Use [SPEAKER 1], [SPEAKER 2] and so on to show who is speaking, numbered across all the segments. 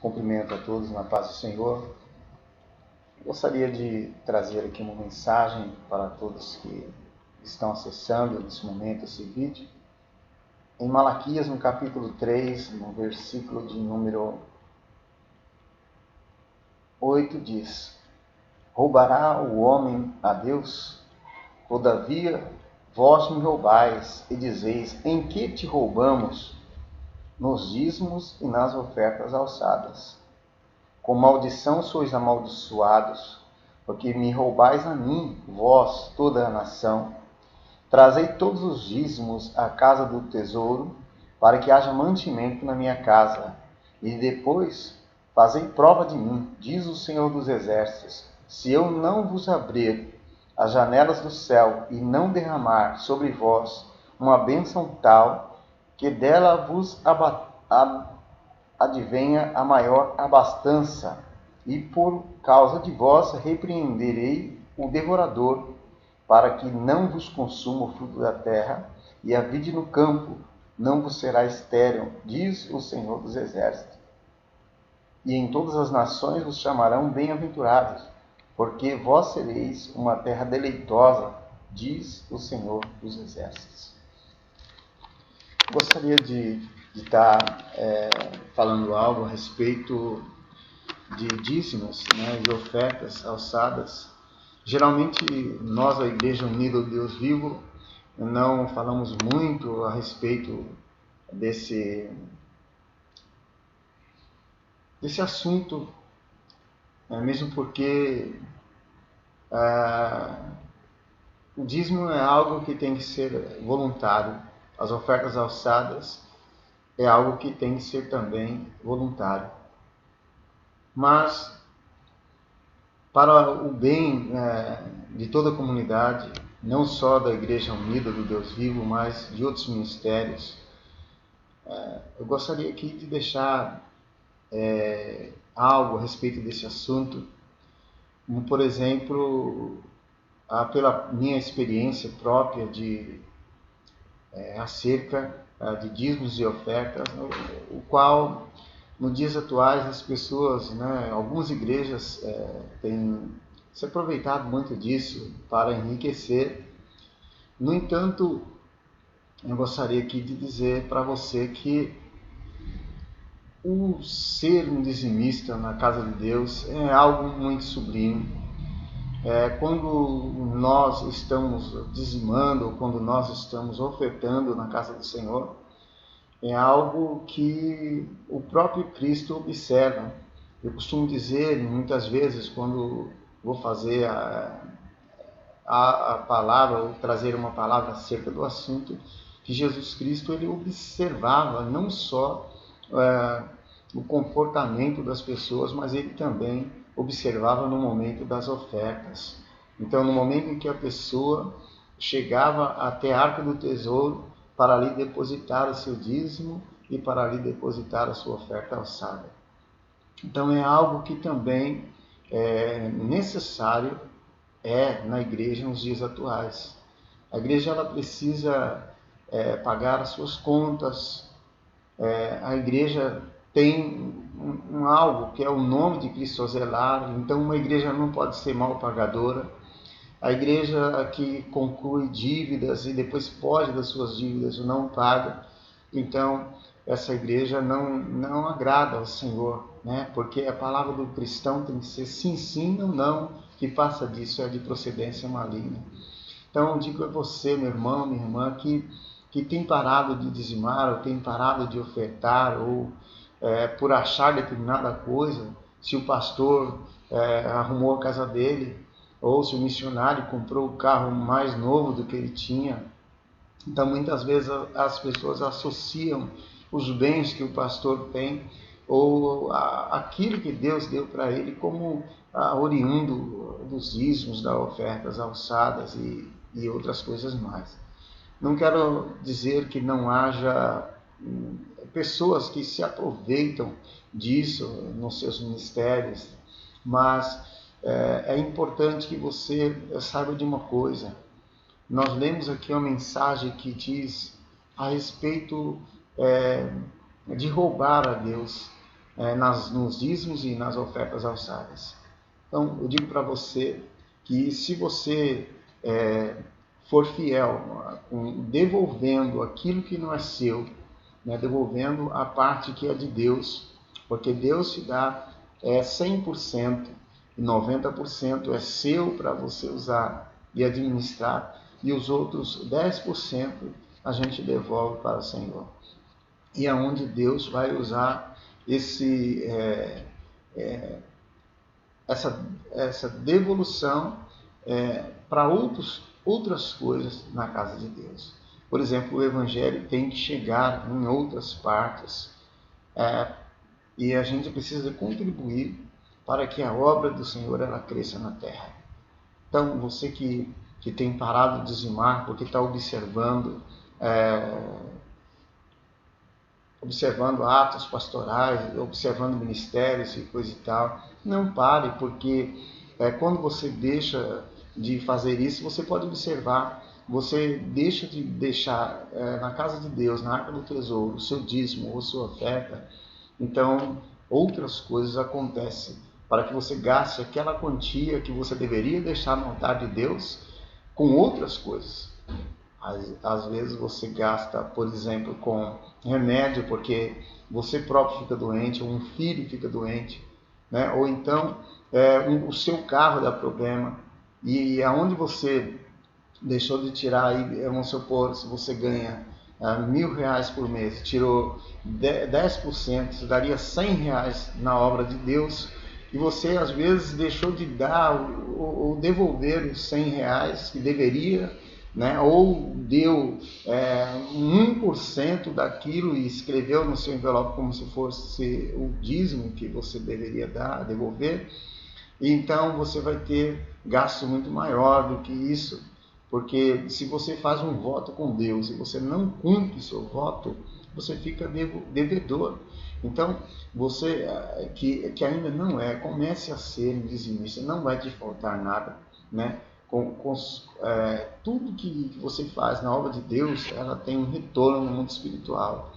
[SPEAKER 1] Cumprimento a todos na paz do Senhor. Gostaria de trazer aqui uma mensagem para todos que estão acessando nesse momento esse vídeo. Em Malaquias, no capítulo 3, no versículo de número 8, diz: Roubará o homem a Deus? Todavia, vós me roubais e dizeis: em que te roubamos? Nos dízimos e nas ofertas alçadas. Com maldição sois amaldiçoados, porque me roubais a mim, vós, toda a nação. Trazei todos os dízimos à casa do tesouro, para que haja mantimento na minha casa. E depois fazei prova de mim, diz o Senhor dos Exércitos, se eu não vos abrir as janelas do céu e não derramar sobre vós uma bênção tal, que dela vos advenha a maior abastança, e por causa de vós repreenderei o devorador, para que não vos consuma o fruto da terra, e a vide no campo não vos será estéril, diz o Senhor dos Exércitos. E em todas as nações vos chamarão bem-aventurados, porque vós sereis uma terra deleitosa, diz o Senhor dos Exércitos. Gostaria de estar falando algo a respeito de dízimos, e ofertas alçadas. Geralmente nós, a Igreja Unida do Deus Vivo, não falamos muito a respeito desse assunto, mesmo porque o dízimo é algo que tem que ser voluntário. As ofertas alçadas é algo que tem que ser também voluntário. Mas, para o bem de toda a comunidade, não só da Igreja Unida do Deus Vivo, mas de outros ministérios, eu gostaria aqui de deixar algo a respeito desse assunto, como, por exemplo, pela minha experiência própria acerca de dízimos e ofertas, o qual, nos dias atuais, as pessoas, algumas igrejas têm se aproveitado muito disso para enriquecer. No entanto, eu gostaria aqui de dizer para você que o ser um dizimista na casa de Deus é algo muito sublime. Quando nós estamos dizimando, ou quando nós estamos ofertando na casa do Senhor, é algo que o próprio Cristo observa. Eu costumo dizer, muitas vezes, quando vou fazer a palavra, ou trazer uma palavra acerca do assunto, que Jesus Cristo ele observava não só o comportamento das pessoas, mas ele também observava no momento das ofertas. Então, no momento em que a pessoa chegava até a arca do tesouro para ali depositar o seu dízimo e para ali depositar a sua oferta alçada. Então, é algo que também é necessário na igreja nos dias atuais. A igreja ela precisa pagar as suas contas. A igreja tem algo que é o nome de Cristo a zelar, então uma igreja não pode ser mal pagadora. A igreja que conclui dívidas e depois foge das suas dívidas ou não paga, então essa igreja não agrada ao Senhor, porque a palavra do cristão tem que ser sim, sim, ou não, que passa disso é de procedência maligna. Então eu digo a você, meu irmão, minha irmã, que tem parado de dizimar, ou tem parado de ofertar, ou por achar determinada coisa, se o pastor arrumou a casa dele, ou se o missionário comprou o carro mais novo do que ele tinha. Então muitas vezes as pessoas associam os bens que o pastor tem, ou aquilo que Deus deu para ele, como oriundo dos dízimos, das ofertas alçadas e outras coisas mais. Não quero dizer que não haja pessoas que se aproveitam disso nos seus ministérios, mas é importante que você saiba de uma coisa. Nós lemos aqui uma mensagem que diz a respeito de roubar a Deus. nos dízimos e nas ofertas alçadas. Então, eu digo para você que se você for fiel, devolvendo aquilo que não é seu, né, devolvendo a parte que é de Deus, porque Deus te dá 100% e 90% é seu para você usar e administrar, e os outros 10% a gente devolve para o Senhor. E é onde Deus vai usar essa devolução para outras coisas na casa de Deus. Por exemplo, o Evangelho tem que chegar em outras partes e a gente precisa contribuir para que a obra do Senhor ela cresça na terra. Então, você que tem parado de dizimar porque está observando atos pastorais, observando ministérios e coisa e tal, não pare, porque quando você deixa de fazer isso, você pode observar, você deixa de deixar na casa de Deus, na arca do tesouro, o seu dízimo ou sua oferta, então outras coisas acontecem para que você gaste aquela quantia que você deveria deixar no altar de Deus com outras coisas. Às vezes você gasta, por exemplo, com remédio porque você próprio fica doente, ou um filho fica doente, né? Ou então o seu carro dá problema, e aonde você deixou de tirar, aí, vamos supor, se você ganha R$1.000 por mês, tirou 10%, isso daria R$100 na obra de Deus, e você às vezes deixou de dar ou devolver os R$100 que deveria, né? Ou deu 1% daquilo e escreveu no seu envelope como se fosse o dízimo que você deveria devolver, e então você vai ter gasto muito maior do que isso, porque se você faz um voto com Deus e você não cumpre seu voto, você fica devedor. Então, você que ainda não comece a ser um dizimista, não vai te faltar nada, né? Tudo que você faz na obra de Deus, ela tem um retorno no mundo espiritual.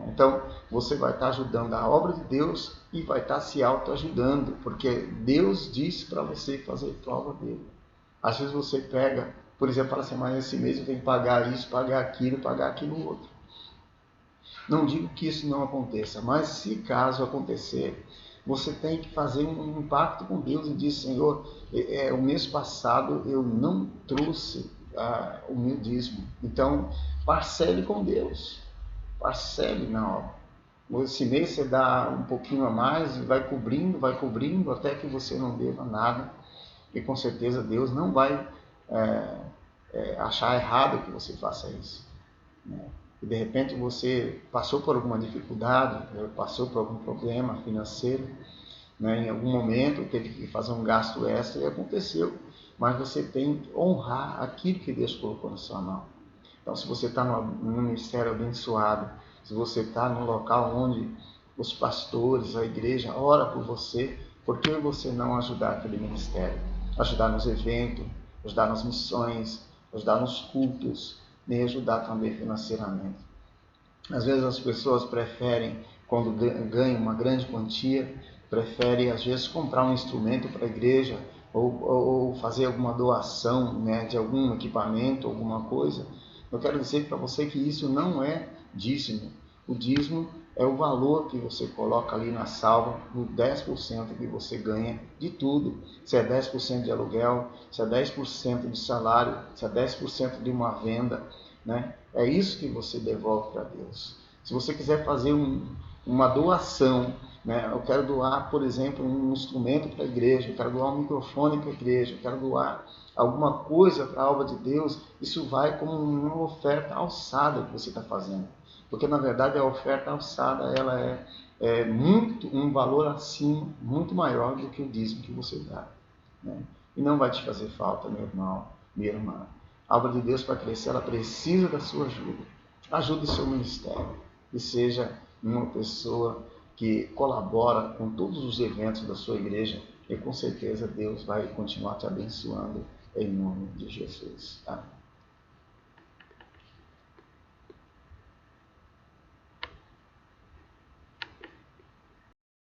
[SPEAKER 1] Então, você vai estar ajudando a obra de Deus e vai estar se autoajudando, porque Deus disse para você fazer prova dele. Às vezes você pega, por exemplo, fala assim, mas esse mês eu tenho que pagar isso, pagar aquilo outro. Não digo que isso não aconteça, mas se caso acontecer, você tem que fazer um pacto com Deus e dizer, Senhor, o mês passado eu não trouxe o meu dízimo, então parcele com Deus, parcele na obra. Esse mês você dá um pouquinho a mais, vai cobrindo, até que você não deva nada, e com certeza Deus não vai achar errado que você faça isso, né? E de repente você passou por alguma dificuldade, passou por algum problema financeiro, né? Em algum momento teve que fazer um gasto extra e aconteceu, mas você tem que honrar aquilo que Deus colocou na sua mão. Então, se você está num ministério abençoado, se você está num local onde os pastores, a igreja ora por você, por que você não ajudar aquele ministério? Ajudar nos eventos, ajudar nas missões, ajudar nos cultos, e ajudar também financeiramente. Às vezes as pessoas preferem, quando ganham uma grande quantia, preferem às vezes comprar um instrumento para a igreja ou fazer alguma doação, né, de algum equipamento, alguma coisa. Eu quero dizer para você que isso não é dízimo. O dízimo é o valor que você coloca ali na salva, o 10% que você ganha de tudo. Se é 10% de aluguel, se é 10% de salário, se é 10% de uma venda, né? É isso que você devolve para Deus. Se você quiser fazer uma doação, né? Eu quero doar, por exemplo, um instrumento para a igreja, eu quero doar um microfone para a igreja, eu quero doar alguma coisa para a obra de Deus, isso vai como uma oferta alçada que você está fazendo. Porque, na verdade, a oferta alçada ela é um valor acima, muito maior do que o dízimo que você dá, né? E não vai te fazer falta, meu irmão, minha irmã. A obra de Deus, para crescer, ela precisa da sua ajuda. Ajude o seu ministério e seja uma pessoa que colabora com todos os eventos da sua igreja, e com certeza Deus vai continuar te abençoando em nome de Jesus. Amém.